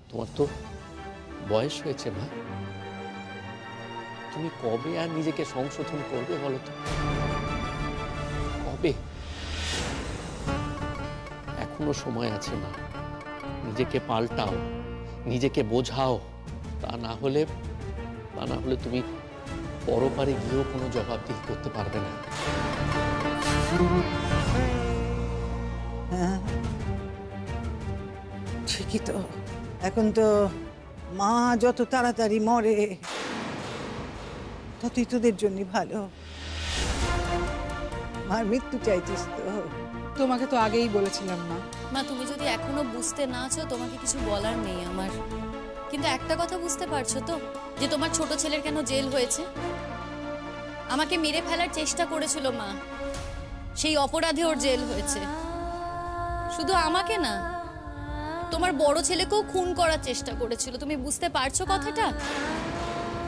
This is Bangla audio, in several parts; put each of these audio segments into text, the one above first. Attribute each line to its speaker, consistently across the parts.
Speaker 1: তোমার তো বয়স হয়েছে মা, তুমি কবে আর নিজেকে সংশোধন করবে বলো তো? কবে? এখনো সময় আছে মা, নিজেকে পাল্টাও, নিজেকে বোঝাও। তা না হলে তুমি পরপারে গিয়েও কোনো জবাবদিহি করতে পারবে না।
Speaker 2: ঠিকই তো। এখন তো মা যত তাড়াতাড়ি মরে ততই তোদের জন্য ভালো। মার মৃত্যু চাইছিস তো?
Speaker 3: তোমাকে তো আগেই বলেছিলাম না।
Speaker 4: মা, তুমি যদি এখনো বুঝতে না চাও, তোমাকে কিছু বলার নেই আমার। কিন্তু একটা কথা বুঝতে পারছো তো, যে তোমার ছোট ছেলের কেন জেল হয়েছে? আমাকে মেরে ফেলার চেষ্টা করেছিল মা, সেই অপরাধে ওর জেল হয়েছে। শুধু আমাকে না, তোমার বড় ছেলেকেও খুন করার চেষ্টা করেছিল। তুমি বুঝতে পারছো কথাটা?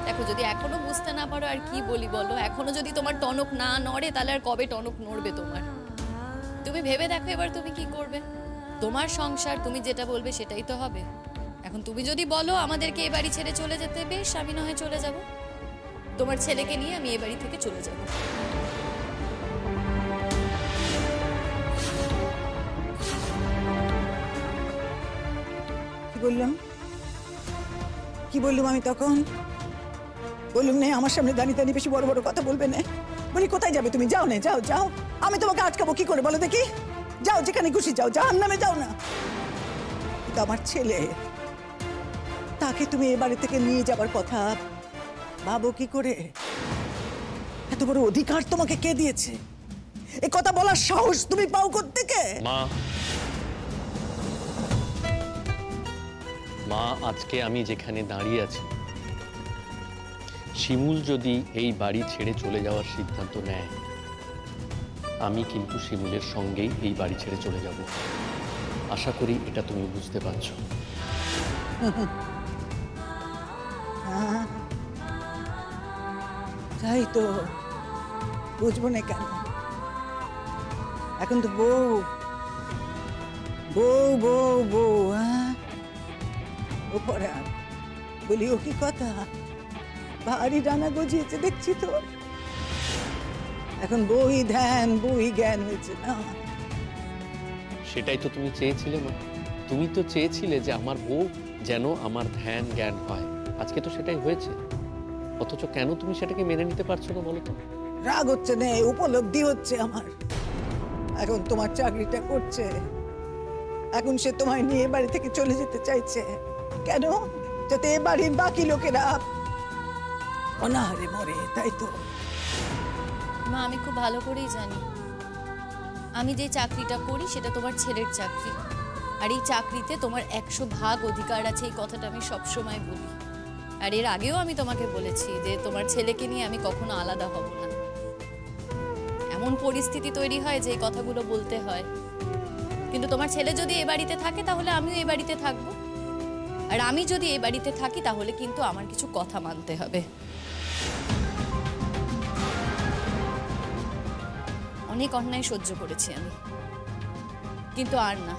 Speaker 4: দেখো, যদি এখনো বুঝতে না পারো আর কি বলি বলো। এখনো যদি তোমার টনক না নড়ে, তাহলে আর কবে টনক নড়বে তোমার? তুমি ভেবে দেখো এবার তুমি কি করবে। তোমার সংসার, তুমি যেটা বলবে সেটাই তো হবে। এখন তুমি যদি বলো আমাদেরকে এ বাড়ি ছেড়ে চলে যেতে, বেশ, আমি না হয় চলে যাব। তোমার ছেলেকে নিয়ে আমি এ বাড়ি থেকে চলে যাব।
Speaker 2: কি বললাম আমি তখন? বললাম না আমার সামনে দাঁড়িয়ে বেশি বড় বড় কথা বলবে না। বলি কোথায় যাবে তুমি? যাও না, যাও যাও। আমি তোমাকে আটকাবো কি করে বলো দেখি? যাও, যেখানে খুশি যাও, জাহান্নামে যাও না। কিন্তু আমার ছেলে, তাকে তুমি এ বাড়ি থেকে নিয়ে যাবার কথা ভাবো কি করে? এত বড় অধিকার তোমাকে কে দিয়েছে? এ কথা বলার সাহস তুমি পাও কোত্থেকে?
Speaker 1: মা, আজকে আমি যেখানে দাঁড়িয়ে আছি, শিমুল যদি এই বাড়ি ছেড়ে চলে যাওয়ার সিদ্ধান্ত নেয়, আমি কিন্তু শিমুলের সঙ্গেই এই বাড়ি ছেড়ে চলে যাব। আশা করি এটা তুমি বুঝতে পারছো।
Speaker 2: তাই তো, বুঝবো না কেন? এখন তো বউ বউ বউ বউ। হ্যাঁ, ও পড়া বলি, ও কি কথা? ভারী ডানা গজিয়েছে দেখছি তো। এখন বই ধ্যান বই জ্ঞান হয়েছে না?
Speaker 1: সেটাই তো তুমি চেয়েছিলে মা। তুমি তো চেয়েছিলে যে আমার বউ যেন আমার ধ্যান জ্ঞান হয়। আজকে তো সেটাই হয়েছে। অথচ কেন তুমি সেটাকে মেনে নিতে পারছো না বলো তো?
Speaker 2: রাগ হচ্ছে না, উপলব্ধি হচ্ছে আমার। এখন তোমার চাকরিটা করছে, এখন সে তোমায় নিয়ে বাড়ি থেকে চলে যেতে চাইছে। কেন? যাতে এ বাড়ির বাকি লোকেরা অনাহারে মরে, তাই তো?
Speaker 4: মা, আমি খুব ভালো করেই জানি আমি যে চাকরিটা করি সেটা তোমার ছেলের চাকরি, আর এই চাকরিতে তোমার 100 ভাগ অধিকার আছে। এই কথাটা আমি সবসময় বলি, আর এর আগেও আমি তোমাকে বলেছি যে তোমার ছেলেকে নিয়ে আমি কখনো আলাদা হব না। এমন পরিস্থিতি তৈরি হয় যে এই কথাগুলো বলতে হয়। কিন্তু তোমার ছেলে যদি এ বাড়িতে থাকে তাহলে আমিও এ বাড়িতে থাকবো, আর আমি যদি এ বাড়িতে থাকি তাহলে কিন্তু আমার কিছু কথা মানতে হবে। অনেক অন্যায় সহ্য করেছি আমি, কিন্তু আর না,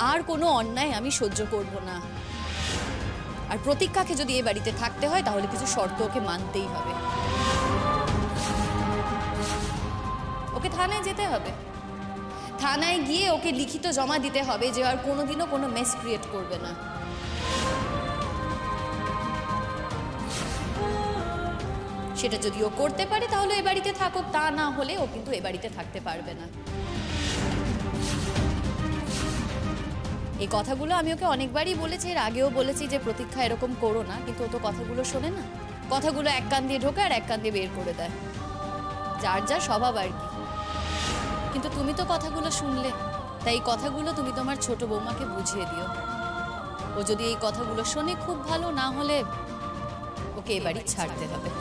Speaker 4: আর কোনো অন্যায় আমি সহ্য করব না। আর প্রতীক্ষাকে যদি এ বাড়িতে থাকতে হয় তাহলে কিছু শর্ত ওকে মানতেই হবে। ওকে থানায় যেতে হবে, থানায় গিয়ে ওকে লিখিত জমা দিতে হবে যে আর কোনোদিনও কোনো মেস ক্রিয়েট করবে না। সেটা যদি ও করতে পারে তাহলে এ বাড়িতে থাকুক, তা না হলে ও কিন্তু এ বাড়িতে থাকতে পারবে না। এই কথাগুলো আমি ওকে অনেকবারই বলেছি, এর আগেও বলেছি যে প্রতীক্ষা এরকম করো না, কিন্তু ও তো কথাগুলো শোনে না। কথাগুলো এক কান দিয়ে ঢোকে আর এক কান দিয়ে বের করে দেয়, যার যা স্বভাব আর কি। কিন্তু তুমি তো কথাগুলো শুনলে, তাই এই কথাগুলো তুমি তোমার ছোট বৌমাকে বুঝিয়ে দিও। ও যদি এই কথাগুলো শোনে খুব ভালো, না হলে ওকে এ বাড়ি ছাড়তে হবে।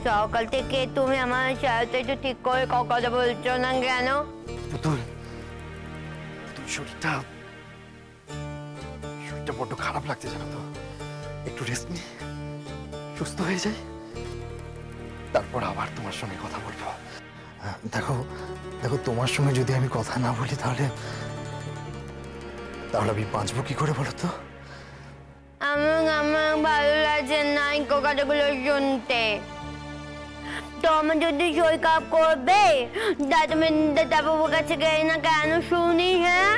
Speaker 5: সকাল থেকে তুমি আমার সাথে একটু ঠিক করে কথা বলছো না কেন?
Speaker 6: পুতুল, শরীরটা বড্ড বড্ড খারাপ লাগছে জানো তো। একটু রেস্ট নি, সুস্থ হয়ে যাই, তারপর আবার তোমার সঙ্গে কথা বলবো। দেখো দেখো, তোমার সঙ্গে যদি আমি কথা না বলি তাহলে আমি বাঁচবো কি করে বলো তো?
Speaker 5: আমার ভালো লাগছে না এই কথাগুলো শুনতে। তোমার যদি শরীর খারাপ করবে তা তুমি দাদাবাবুর কাছে গেলে না কেন শুনি? হ্যাঁ,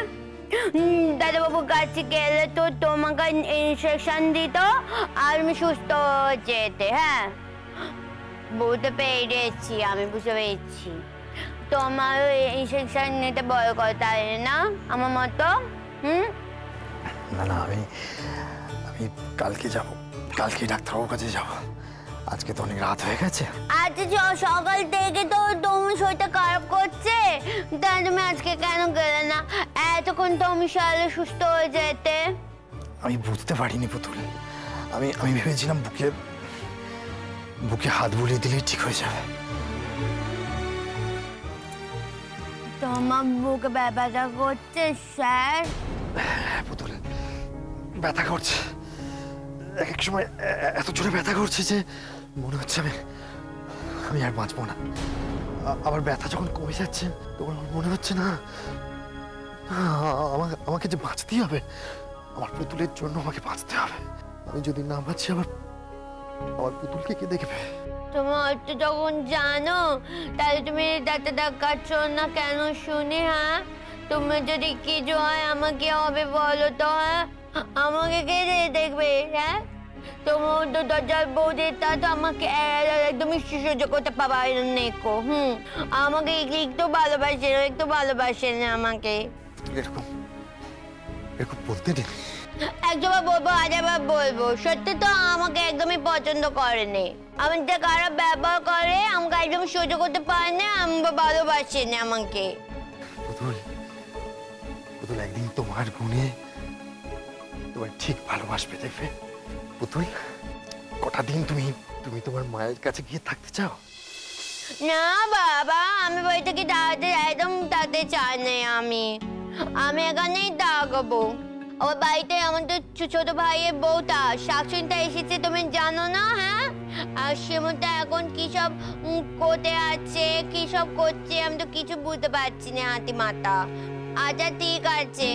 Speaker 5: দাদাবাবুর কাছে গেলে তো তোমাকে ইনস্ট্রাকশন দিত আর আমি সুস্থ হয়ে যেতে। হ্যাঁ, বুঝতে পেরেছি, আমি বুঝতে পেরেছি। তোমার ইনস্ট্রাকশন নিতে বড় কথা না আমার মতো।
Speaker 6: না না, আমি কালকে যাব, কালকে ডাক্তারবাবুর কাছে যাব। আজকে তো অনেক রাত হয়ে গেছে।
Speaker 5: আচ্ছা, সকাল থেকে তো তোমার শরীরটা খারাপ করছে, তাই তুমি আজকে কেন গেলে না? এতক্ষণ তুমি সালে সুস্থ হয়ে যেতে।
Speaker 6: আমি বুঝতে পারিনি পুতুল, আমি ভেবেছিলাম বুকে হাত বুলিয়ে দিলেই ঠিক হয়ে যাবে।
Speaker 5: তোমার বুকে ব্যথা করছে স্যার?
Speaker 6: হ্যাঁ পুতুল, ব্যথা করছে। এক এক সময় এত জোরে ব্যথা করছে যে মনে হচ্ছে আমি আর বাঁচবো না। আবার ব্যথা যখন কমে যাচ্ছে তখন মনে হচ্ছে না আমাকে যে বাঁচতেই হবে, আমার পুতুলের জন্য আমাকে বাঁচতে হবে। আমি যদি না বাঁচি আমার পুতুলকে কে দেখবে?
Speaker 5: তোমার তো যখন জানো তাহলে তুমি ডাক্তার দেখাচ্ছ না কেন শুনি? হ্যাঁ, তুমি যদি কিছু হয় আমাকে হবে বলো তো? হ্যাঁ, আমাকে কে দেখবে? হ্যাঁ, তোমার তো দরজার বৌদিটা তো আমাকে একদমই সহ্য করতে পারবে নেকো। আমাকে একটু ভালোবাসে না আমাকে।
Speaker 6: এরকম বলতে নেই।
Speaker 5: একবার বলবো, আরেকবার বলবো, সত্যি তো আমাকে একদমই পছন্দ করেনি। আমি যে খারাপ ব্যবহার করে আমাকে একদম সহ্য করতে পারে না, ভালোবাসে না আমাকে।
Speaker 6: পুতুল একদিন তোমার গুণে তোমার ঠিক ভালোবাসবে, দেখবে পুতুল। কটা দিন তুমি তোমার মায়ের কাছে গিয়ে থাকতে চাও?
Speaker 5: না বাবা, আমি বাড়ি থেকে একদম তাতে চাই না। আমি এখানেই থাকবো। আমার বাড়িতে আমার তো ছোট ভাইয়ের বউটা শাশুড়িটা এসেছে, তুমি জানো না? হ্যাঁ, আর সে মতো এখন কি সব করতে আছে, কি সব করছে, আমি তো কিছু বুঝতে পারছি না হাতি মাথা। আচ্ছা ঠিক আছে,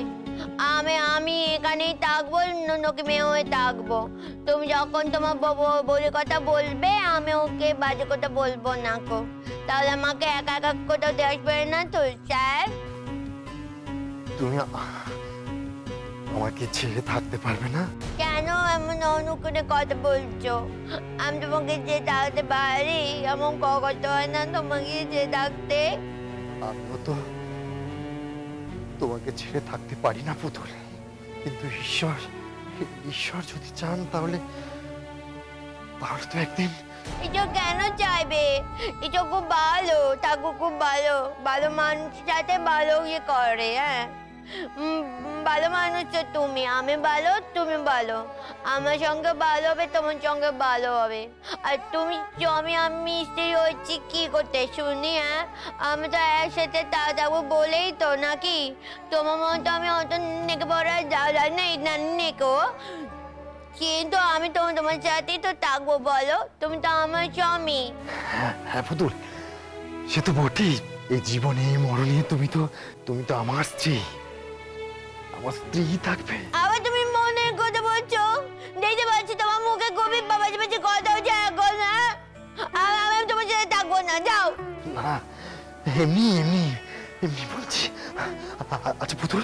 Speaker 5: আমি এখানেই থাকবো, নকি মেয়ে হয়ে থাকবো। তুমি যখন তোমার বউয়ের কথা বলবে আমি ওকে বাজে কথা বলবো না কো। তাহলে আমাকে একা একা কোথাও দিয়ে আসবে না তো স্যার?
Speaker 6: তুমি আমাকে ছেড়ে থাকতে পারবে না?
Speaker 5: কেন এমন অনুকূলে কথা বলছো? আমি তোমাকে যে থাকতে পারি এমন কথা হয় না তোমাকে যে থাকতে।
Speaker 6: আমিও তো তোমাকে ছেড়ে থাকতে পারি না পুতুল, কিন্তু ঈশ্বর যদি চান তাহলে তো একদিন।
Speaker 5: এটা কেন চাইবে? এটা খুব ভালো, ঠাকুর খুব ভালো, ভালো মানুষের সাথে ভালো ইয়ে করে। হ্যাঁ, ভালো মানুষ তো তুমি, আমি ভালো, তুমি ভালো, আমার সঙ্গে ভালো হবে, তোমার সঙ্গে ভালো হবে। আর তুমি আমি স্ত্রী হচ্ছি কি করতে শুনি? হ্যাঁ, আমি তো একসাথে থাকবো বলেই তো, নাকি? তোমার মতো আমি অত নেকে পড়া যাই না নেকো, কিন্তু আমি তোমার সাথেই তো থাকবো বলো, তুমি তো আমার স্বামী।
Speaker 6: হ্যাঁ পুতুল, সে তো বটেই। এই জীবনে মরণে তুমি তো আমার স্ত্রী, আমার স্ত্রী থাকবে।
Speaker 5: আবার তুমি মনের কথা বলছো, দেখতে পাচ্ছি তোমার মুখে খুবই বাবাজি বাজি কথা হচ্ছে এখন। হ্যাঁ, আমি তোমার সাথে থাকবো না, যাও।
Speaker 6: না, এমনি বলছি। আচ্ছা পুতুল,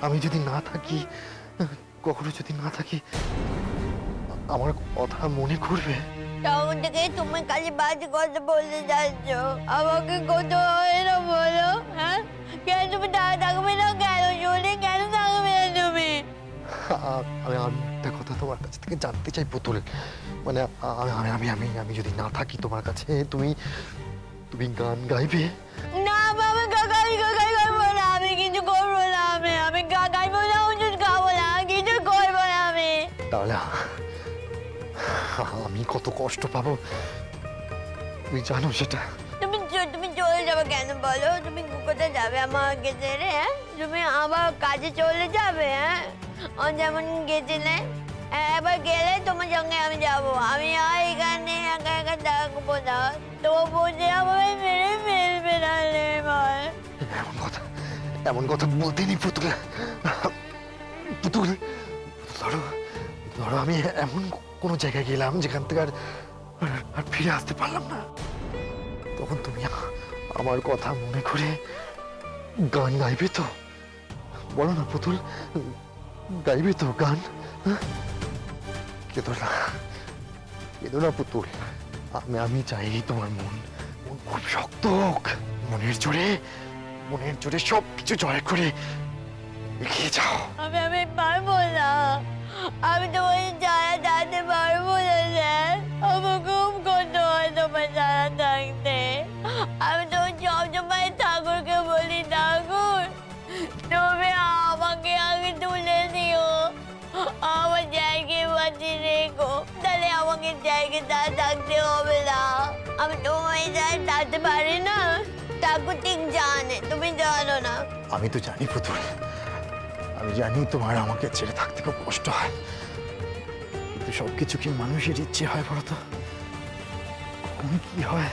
Speaker 6: আমি যদি না থাকি, কখনো যদি না থাকি, আমার কথা মনে করবে?
Speaker 5: তখন থেকে তুমি খালি বাজে কথা বলতে যাচ্ছ, আমাকে কত হয় না বলো? হ্যাঁ, কেন তুমি থাকবে না? কেন শুনে কেন থাকবে না তুমি?
Speaker 6: আমি একটা কথা তোমার কাছ থেকে জানতে চাই পুতুল, মানে আমি যদি না থাকি তোমার কাছে, তুমি গান গাইবে?
Speaker 5: না বাবা, গাগাই করবো না, আমি কিছু করবো না। আমি গাইবো না, ওষুধ খাবো না, কিছু করবো না আমি।
Speaker 6: তাহলে আমি কত কষ্ট পাবো তুমি জানো সেটা?
Speaker 5: তুমি চলে যাবে কেন বলো? তুমি কোথায় যাবে আমাকে ছেড়ে? হ্যাঁ, তুমি আবার কাজে চলে যাবে? হ্যাঁ, যেমন গেছিলে, এবার গেলে তোমার সঙ্গে আমি যাব। আমি আর এখানে একা একা থাকবো না, তো বুঝে আমায় মেরে ফেলবে না রে ভাই।
Speaker 6: এমন কথা বলতে নেই পুতুল। পুতুল, ধরো ধরো আমি এমন কোনো জায়গায় গেলাম যেখান থেকে আর ফিরে আসতে পারলাম না, তখন তুমি আমার কথা মনে করে গান গাইবে তো? বলো না পুতুল, গাইবে তো গান? কেঁদো না, কেঁদো না পুতুল। আমি চাই তোমার মন খুব শক্ত হোক, মনের জোরে সব কিছু জয় করে এগিয়ে যাও।
Speaker 5: আমি পারবো না, আমি তোমার যারা যেতে পারবো না স্যার। আমার খুব কষ্ট হয় তোমার যারা থাকতে। আমি তো সবসময় ঠাকুরকে বলি, ঠাকুর তুমি আমাকে আগে তুলে দিও, আমার জায়গায় বাঁচিয়ে রেখো, তাহলে আমাকে জায়গায় থাকতে হবে না। আমি তোমার যারা থাকতে পারি না, ঠাকুর ঠিক জানে, তুমি জানো না।
Speaker 6: আমি তো জানি পুতুল, আমি জানি তোমার আমাকে ছেড়ে থাকতে খুব কষ্ট হয়, কিন্তু সবকিছু কি মানুষের ইচ্ছে হয় বলো তো? কখন কি হয়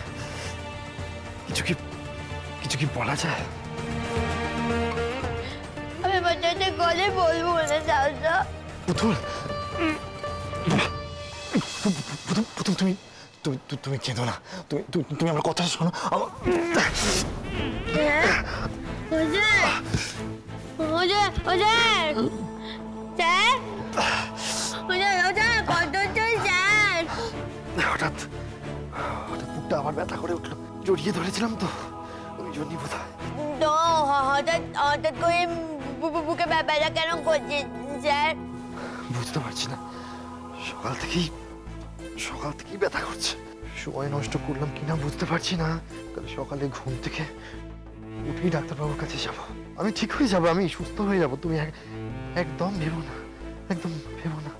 Speaker 6: কিছু কি বলা যায়?
Speaker 5: আমি বাচ্চাদের গলে বলবো না চাচা।
Speaker 6: পুতুল, পুতুল তুমি তুমি তুমি কেঁদো না, তুমি আমার কথা শোনো। হঠাৎ বুকটা আবার ব্যথা করে উঠলো, জড়িয়ে ধরেছিলাম তো, ওই জন্যই বোধ হয়।
Speaker 5: তো হঠাৎ করে বুকে ব্যথা কেন করছে স্যার?
Speaker 6: বুঝতে পারছি না, সকাল থেকেই ব্যথা করছে। সময় নষ্ট করলাম কিনা বুঝতে পারছি না। কাল সকালে ঘুম থেকে উঠেই ডাক্তারবাবুর কাছে যাব। আমি ঠিক হয়ে যাব, আমি সুস্থ হয়ে যাব। তুমি একদম ভেবো না, একদম ভেবো না।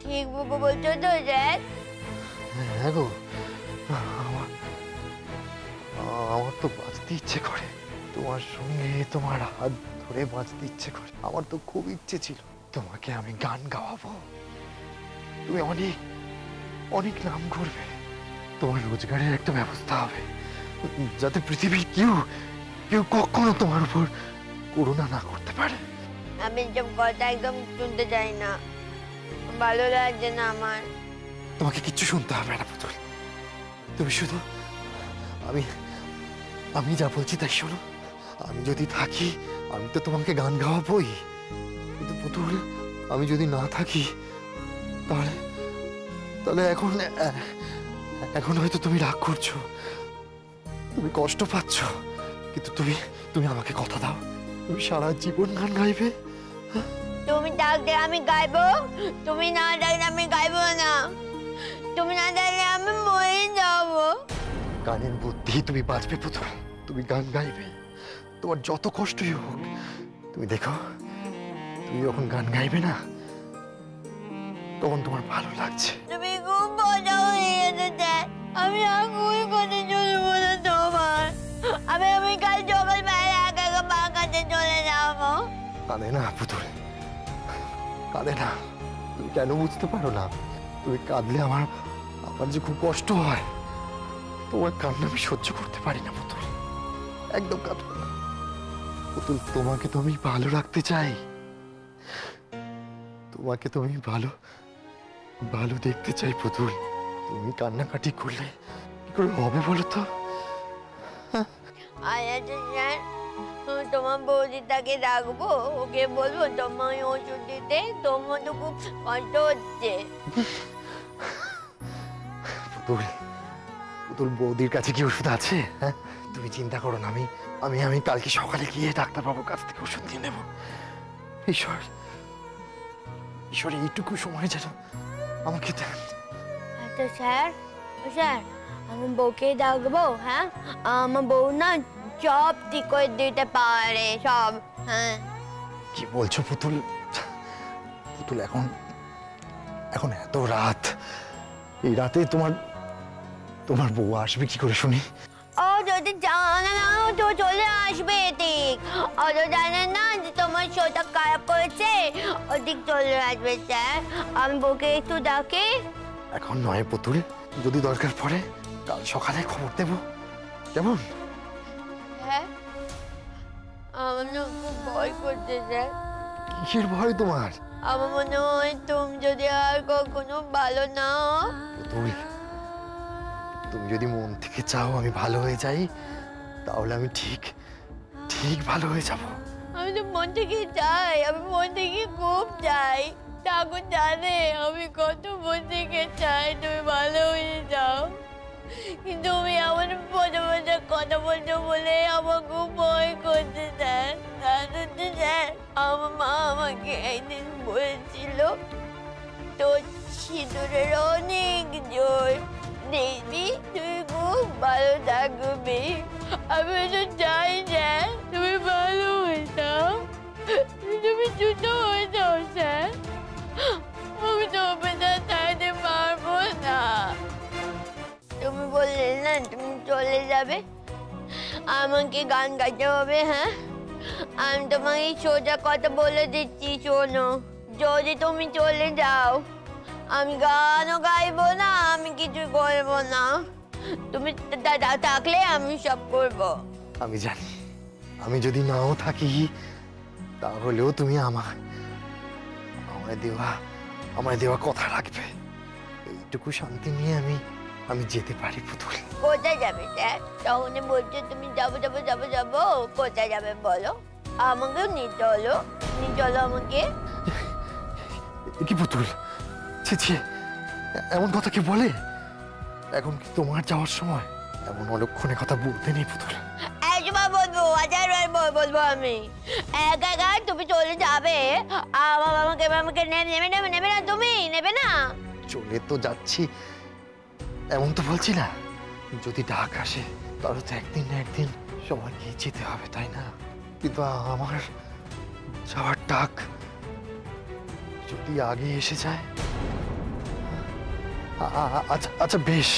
Speaker 5: ঠিক বলছো তো স্যার?
Speaker 6: হ্যাঁ গো, আমার তো বাঁচতে ইচ্ছে করে, তোমার সঙ্গে তোমার হাত ধরে বাঁচতে ইচ্ছে করে। আমার তো খুব ইচ্ছে ছিল তোমাকে আমি গান গাওয়াবো, তুমি অনেক অনেক নাম করবে, তোমার রোজগারের একটা ব্যবস্থা হবে, যাতে পৃথিবীর কেউ কখনো তোমার উপর করুণা না করতে পারে।
Speaker 5: আমি সব কথা একদম শুনতে চাই না, ভালো লাগছে না আমার।
Speaker 6: তোমাকে কিচ্ছু শুনতে হবে না পুতুল, তুমি শুধু আমি যা বলছি তাই শোনো। আমি যদি থাকি আমি তো তোমাকে গান গাওয়াবোই, কিন্তু পুতুল আমি যদি না থাকি তাহলে এখন হয়তো তুমি রাগ করছো, তুমি কষ্ট পাচ্ছ, কিন্তু তুমি আমাকে কথা দাও, তুমি সারা জীবন গান গাইবে।
Speaker 5: তুমি ডাকলে আমি গাইবো, তুমি না ডাকলে আমি গাইবো না, তুমি না ডাকলে আমি মরে যাবো।
Speaker 6: গানের বুদ্ধি তুমি বাঁচবে পুতুল, তুমি গান গাইবে, তোমার যত কষ্টই হোক। তুমি দেখো, তুমি যখন গান গাইবে না তখন তোমার ভালো লাগছে।
Speaker 5: তুমি খুব মজা হয়ে গেছে, আমি আগুন করে চলবো না তোমার। আমি কাল সকালবেলা একা একা মা কাছে চলে যাবো।
Speaker 6: কাঁদে না পুতুল, কাঁদে না, তুমি কেন বুঝতে পারো না? তুমি কাঁদলে আমার যে খুব কষ্ট হয়, তোমার কান্না আমি সহ্য করতে পারি না পুতুল, একদম কাঁদবে না পুতুল। তোমাকে তো আমি ভালো রাখতে চাই, তোমাকে তো আমি ভালো দেখতে চাই পুতুল। তুমি কান্নাকাটি করলে কি করে হবে বলো তো?
Speaker 5: আচ্ছা স্যার, তোমার বৌদিটাকে রাখবো, ওকে বলবো তোমার ওষুধ দিতে, তোমার তো খুব কষ্ট হচ্ছে।
Speaker 6: পুতুল বৌদির কাছে কি ওষুধ আছে? হ্যাঁ, তুমি চিন্তা করো না, আমি কালকে সকালে গিয়ে ডাক্তারবাবুর কাছ থেকে ওষুধ নিয়ে নেব। ঈশ্বর এইটুকু সময় যেন আমাকে দেন।
Speaker 5: আচ্ছা স্যার, আমার বউকে ডাকবো? হ্যাঁ, আমার বউ না সব ঠিক করে দিতে পারে, সব। হ্যাঁ।
Speaker 6: কি বলছো পুতুল? এখন এত রাত, এই রাতে তোমার বউ আসবে কি করে শুনি?
Speaker 5: ও তো যদি জানে না তো চলে আসবে ঠিক। অত জানে না যে তোমার শোটা খারাপ করেছে, ওদিক চলে আসবে স্যার। আমি বউকে একটু ডাকি।
Speaker 6: এখন নয় পুতুল, যদি দরকার পড়ে কাল সকালে খবর দেব, কেমন?
Speaker 5: হ্যাঁ, আমার না খুব ভয় করছে স্যার।
Speaker 6: কিসের ভয় তোমার?
Speaker 5: আমার মনে হয় তুমি যদি আর কখনো ভালো না হও।
Speaker 6: পুতুল, তুমি যদি মন থেকে চাও আমি ভালো হয়ে যাই, তাহলে আমি ঠিক ঠিক ভালো হয়ে যাব।
Speaker 5: আমি তো মন থেকে চাই, আমি মন থেকে খুব চাই। ঠাকুর জানে আমি কত মন থেকে চাই তুমি ভালো হয়ে যাও, কিন্তু তুমি এমন পদে পদে কথা বলছো বলে আমার খুব ভয় করছে স্যার। স্যার, আমার মা আমাকে একদিন বলেছিল তোর সিঁদুরের অনেক জোর, দেখবি তুই খুব ভালো থাকবি। আমি তো চাই স্যার তুমি ভালো হয়ে যাও, তুমি দ্রুত হয়ে যাও স্যার। আমি তো অপেক্ষা চাইতে পারবো না। তুমি বললে না তুমি চলে যাবে, আমাকে গান গাইতে হবে। হ্যাঁ, আমি তোমাকে সোজা কথা বলে দিচ্ছি, শোনো। যদি তুমি চলে যাও আমি গানও গাইবো না, আমি কিছু করবো না। তুমি থাকলে আমি সব করবো।
Speaker 6: আমি জানি আমি যদি নাও থাকি তাহলেও তুমি আমায় দেওয়া কথা রাখবে। এইটুকু শান্তি নিয়ে আমি যেতে পারি পুতুল।
Speaker 5: কোথায় যাবে স্যার? তখন বলছো তুমি যাবো যাবো যাবো যাবো, কোথায় যাবে বলো? আমাকেও নিয়ে চলো, নিয়ে চলো আমাকে।
Speaker 6: কি পুতুল, ছি ছি, এমন কথা কি বলে? এখন কি তোমার যাওয়ার সময়? এমন অলক্ষণে কথা বলতে নেই পুতুল।
Speaker 5: একবার বলবো, হাজারবার বলবো আমি। একা একা তুমি চলে যাবে, আমাকে নেবে না, তুমি নেবে না।
Speaker 6: চলে তো যাচ্ছি এমন তো বলছি না, যদি ডাক আসে তাহলে তো একদিন না একদিন সবাইকে যেতে হবে, তাই না? কিন্তু আমার যাওয়ার ডাক যদি আগে এসে যায়। আচ্ছা আচ্ছা বেশ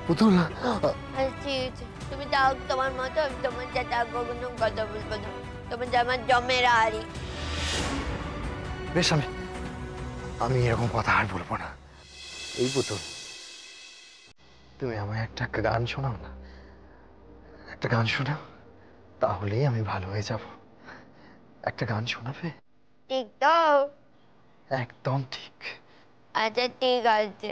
Speaker 6: পুতুল,
Speaker 5: ঠিক আছে, তুমি যাও তোমার মতো, আমি তোমার সাথে আর কোনো কথা বলবো না। তোমার আমার জমের আরি।
Speaker 6: বেশ, আমি এরকম কথা আর বলবো না। এই পুতুল, তুমি আমায় একটা গান শোনাও না, একটা গান শোনাও, তাহলেই আমি ভালো হয়ে যাব। একটা গান শোনাবে?
Speaker 5: ঠিক তো?
Speaker 6: একদম ঠিক।
Speaker 5: আচ্ছা ঠিক আছে।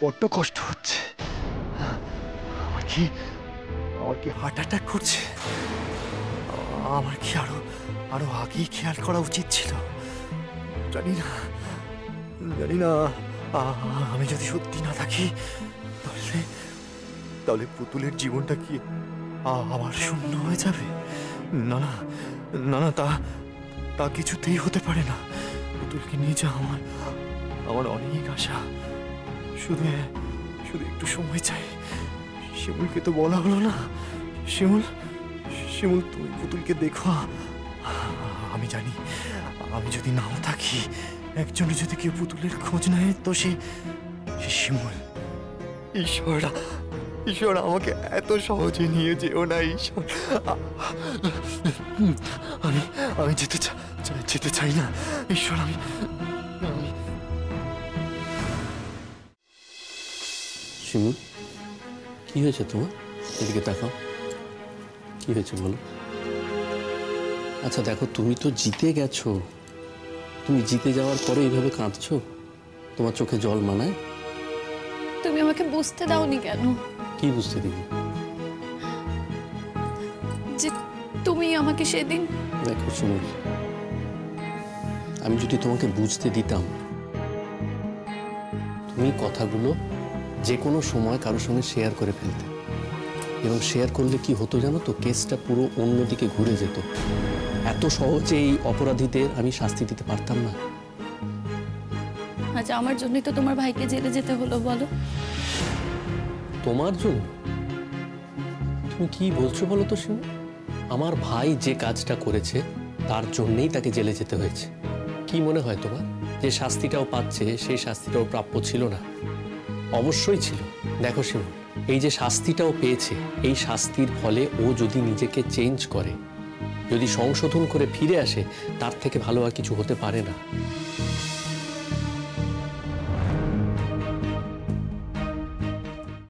Speaker 6: বড্ড কষ্ট হচ্ছে। আমার কি হার্ট অ্যাটাক করছে? আমার কি আরো আগেই খেয়াল করা উচিত ছিল? জানি না আমি যদি সত্যি না থাকি তাহলে পুতুলের জীবনটা কি আবার শূন্য হয়ে যাবে? না না না না, তা কিছুতেই হতে পারে না। পুতুলকে নিয়ে যা আমার অনেক আশা। শুধু একটু সময় চাই। শিমুলকে তো বলা হলো না। শিমুল তুমি পুতুলকে দেখো। আমি জানি আমি যদি নাও থাকি, একজনের যদি কেউ পুতুলের খোঁজ নেয় তো সে শিমুল। ঈশ্বর আমাকে এত সহজে নিয়ে যেও না ঈশ্বর। আমি যেতে চাই না ঈশ্বর। আমি
Speaker 1: শিমুল, কি হয়েছে তোমার? এদিকে তাকাও, কি হয়েছে বলো। আচ্ছা দেখো, তুমি তো জিতে গেছো। তুমি জিতে যাওয়ার পরে এইভাবে কাঁদছো? তোমার চোখে জল মানায়?
Speaker 4: তুমি আমাকে বুঝতে দাওনি কেন?
Speaker 1: কি বুঝতে দিবি?
Speaker 4: যে তুমি আমাকে সেদিন...
Speaker 1: দেখো শিমুল, আমি যদি তোমাকে বুঝতে দিতাম, তুমি কথাগুলো যে কোনো সময় কারোর সঙ্গে শেয়ার করে ফেলতে, এবং শেয়ার করলে কি হতো জানো তো? কেসটা পুরো অন্যদিকে ঘুরে যেত। এত সহজে এই অপরাধীদের আমি শাস্তি দিতে পারতাম না।
Speaker 4: আচ্ছা, আমার জন্যই তো তোমার ভাইকে জেলে যেতে হলো, বলো।
Speaker 1: তোমার জন্য? তুমি কি বলছো বলো তো শিমুল? আমার ভাই যে কাজটা করেছে তার জন্যই তাকে জেলে যেতে হয়েছে। কি মনে হয় তোমার যে শাস্তিটাও পাচ্ছে সেই শাস্তিটাও প্রাপ্য ছিল না? অবশ্যই ছিল। দেখো শিমুল, এই যে শাস্তিটাও পেয়েছে, এই শাস্তির ফলে ও যদি নিজেকে চেঞ্জ করে, যদি সংশোধন করে ফিরে আসে, তার থেকে ভালো আর কিছু হতে পারে না।